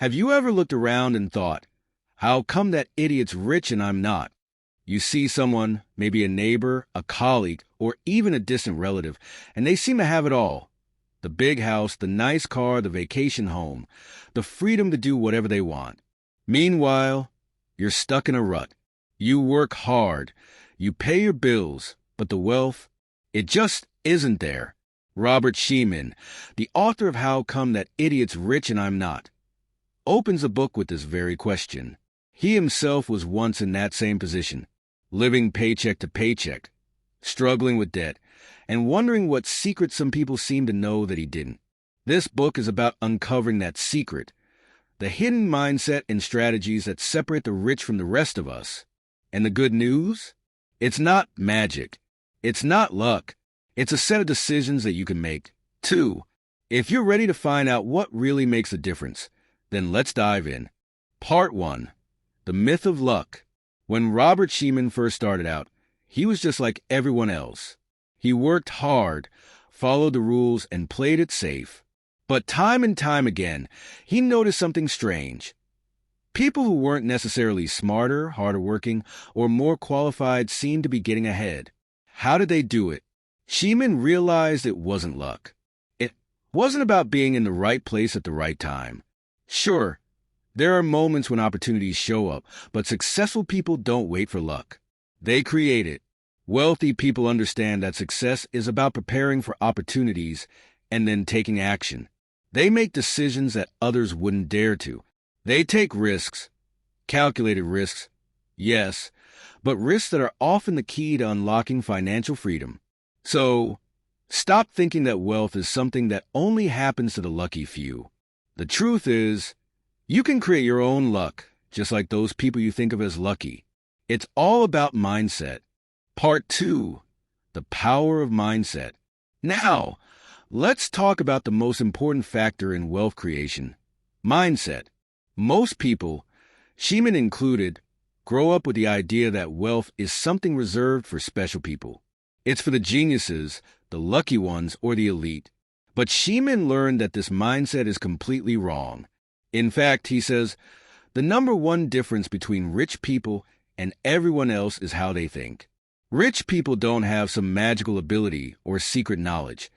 Have you ever looked around and thought, how come that idiot's rich and I'm not? You see someone, maybe a neighbor, a colleague, or even a distant relative, and they seem to have it all. The big house, the nice car, the vacation home, the freedom to do whatever they want. Meanwhile, you're stuck in a rut. You work hard, you pay your bills, but the wealth, it just isn't there. Robert Shemin, the author of How Come That Idiot's Rich and I'm Not, opens the book with this very question. He himself was once in that same position, living paycheck to paycheck, struggling with debt, and wondering what secret some people seem to know that he didn't. This book is about uncovering that secret, the hidden mindset and strategies that separate the rich from the rest of us. And the good news? It's not magic. It's not luck. It's a set of decisions that you can make. 2. If you're ready to find out what really makes a difference, then let's dive in. Part 1. The Myth of Luck. When Robert Shemin first started out, he was just like everyone else. He worked hard, followed the rules, and played it safe. But time and time again, he noticed something strange. People who weren't necessarily smarter, harder working, or more qualified seemed to be getting ahead. How did they do it? Shemin realized it wasn't luck. It wasn't about being in the right place at the right time. Sure, there are moments when opportunities show up, but successful people don't wait for luck. They create it. Wealthy people understand that success is about preparing for opportunities and then taking action. They make decisions that others wouldn't dare to. They take risks, calculated risks, yes, but risks that are often the key to unlocking financial freedom. So, stop thinking that wealth is something that only happens to the lucky few. The truth is, you can create your own luck, just like those people you think of as lucky. It's all about mindset. Part 2. The Power of Mindset. Now, let's talk about the most important factor in wealth creation, mindset. Most people, Shemin included, grow up with the idea that wealth is something reserved for special people. It's for the geniuses, the lucky ones, or the elite. But Shemin learned that this mindset is completely wrong. In fact, he says, the number one difference between rich people and everyone else is how they think. Rich people don't have some magical ability or secret knowledge.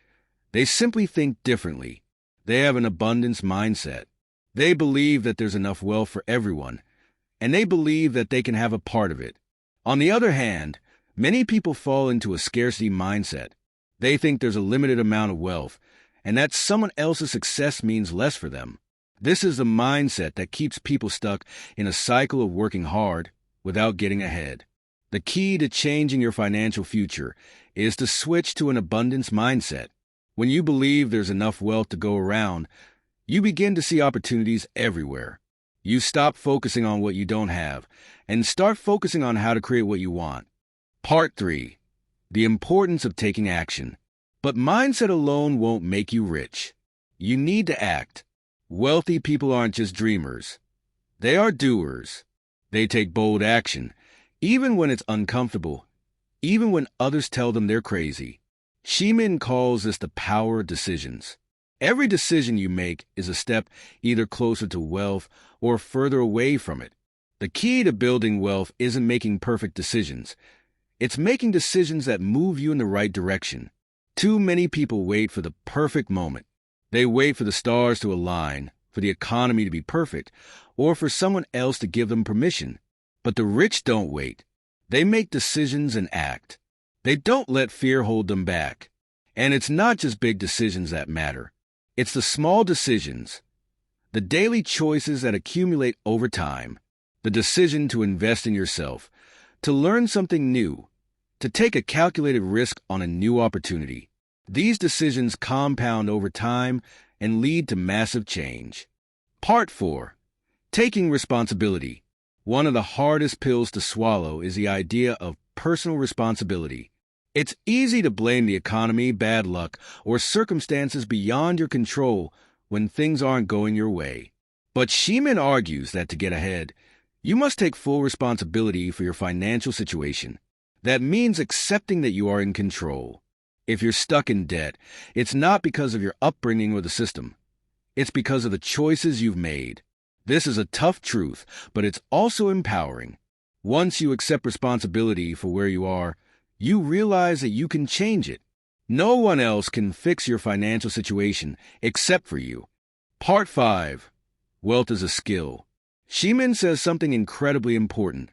They simply think differently. They have an abundance mindset. They believe that there's enough wealth for everyone, and they believe that they can have a part of it. On the other hand, many people fall into a scarcity mindset. They think there's a limited amount of wealth, and that someone else's success means less for them. This is the mindset that keeps people stuck in a cycle of working hard without getting ahead. The key to changing your financial future is to switch to an abundance mindset. When you believe there's enough wealth to go around, you begin to see opportunities everywhere. You stop focusing on what you don't have and start focusing on how to create what you want. Part 3. The importance of taking action. But mindset alone won't make you rich. You need to act. Wealthy people aren't just dreamers. They are doers. They take bold action, even when it's uncomfortable, even when others tell them they're crazy. Shemin calls this the power of decisions. Every decision you make is a step either closer to wealth or further away from it. The key to building wealth isn't making perfect decisions. It's making decisions that move you in the right direction. Too many people wait for the perfect moment. They wait for the stars to align, for the economy to be perfect, or for someone else to give them permission. But the rich don't wait. They make decisions and act. They don't let fear hold them back. And it's not just big decisions that matter. It's the small decisions, the daily choices that accumulate over time, the decision to invest in yourself, to learn something new, to take a calculated risk on a new opportunity. These decisions compound over time and lead to massive change. Part 4. Taking responsibility. One of the hardest pills to swallow is the idea of personal responsibility. It's easy to blame the economy, bad luck, or circumstances beyond your control when things aren't going your way. But Shemin argues that to get ahead, you must take full responsibility for your financial situation. That means accepting that you are in control. If you're stuck in debt, it's not because of your upbringing or the system. It's because of the choices you've made. This is a tough truth, but it's also empowering. Once you accept responsibility for where you are, you realize that you can change it. No one else can fix your financial situation except for you. Part 5. Wealth is a skill. Shemin says something incredibly important.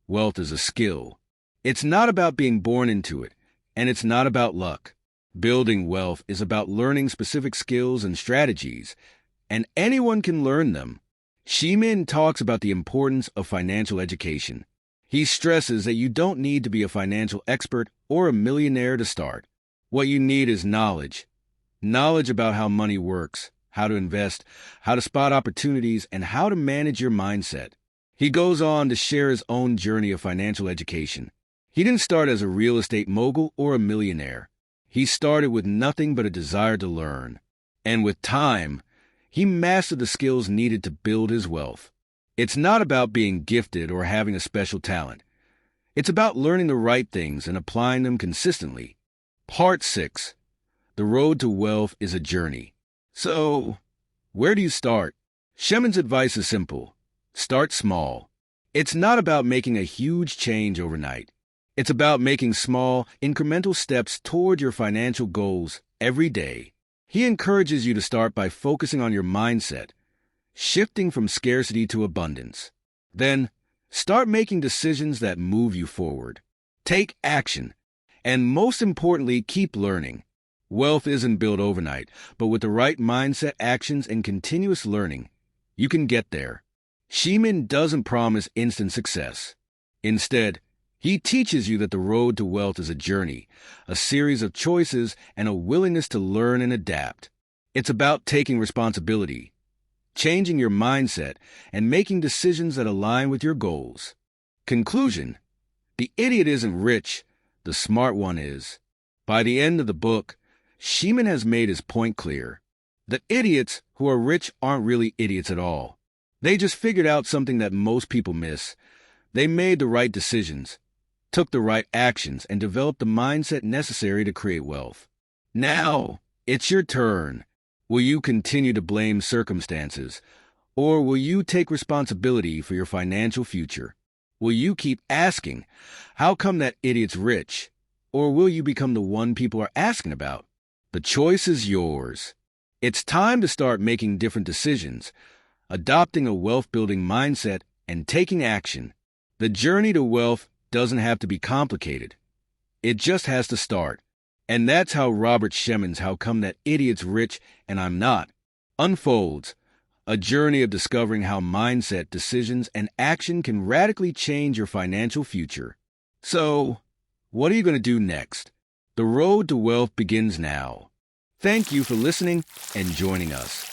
Wealth is a skill. It's not about being born into it, and it's not about luck. Building wealth is about learning specific skills and strategies, and anyone can learn them. Shemin talks about the importance of financial education. He stresses that you don't need to be a financial expert or a millionaire to start. What you need is knowledge. Knowledge about how money works, how to invest, how to spot opportunities, and how to manage your mindset. He goes on to share his own journey of financial education. He didn't start as a real estate mogul or a millionaire. He started with nothing but a desire to learn. And with time, he mastered the skills needed to build his wealth. It's not about being gifted or having a special talent. It's about learning the right things and applying them consistently. Part 6. The road to wealth is a journey. So, where do you start? Shemin's advice is simple. Start small. It's not about making a huge change overnight. It's about making small, incremental steps toward your financial goals every day. He encourages you to start by focusing on your mindset, shifting from scarcity to abundance. Then, start making decisions that move you forward. Take action. And most importantly, keep learning. Wealth isn't built overnight, but with the right mindset, actions, and continuous learning, you can get there. Shemin doesn't promise instant success. Instead, he teaches you that the road to wealth is a journey, a series of choices, and a willingness to learn and adapt. It's about taking responsibility, changing your mindset, and making decisions that align with your goals. Conclusion: the idiot isn't rich, the smart one is. By the end of the book, Shemin has made his point clear. The idiots who are rich aren't really idiots at all. They just figured out something that most people miss. They made the right decisions, took the right actions, and developed the mindset necessary to create wealth. Now, it's your turn. Will you continue to blame circumstances, or will you take responsibility for your financial future? Will you keep asking, how come that idiot's rich? Or will you become the one people are asking about? The choice is yours. It's time to start making different decisions, adopting a wealth-building mindset, and taking action. The journey to wealth doesn't have to be complicated. It just has to start. And that's how Robert Shemin's How Come That Idiot's Rich and I'm Not unfolds. A journey of discovering how mindset, decisions, and action can radically change your financial future. So, what are you going to do next? The road to wealth begins now. Thank you for listening and joining us.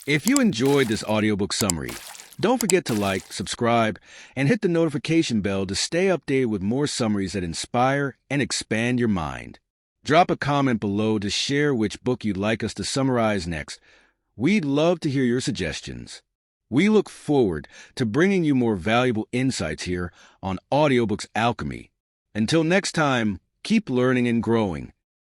If you enjoyed this audiobook summary, don't forget to like, subscribe, and hit the notification bell to stay updated with more summaries that inspire and expand your mind. Drop a comment below to share which book you'd like us to summarize next. We'd love to hear your suggestions. We look forward to bringing you more valuable insights here on Audiobook's Alchemy. Until next time, keep learning and growing.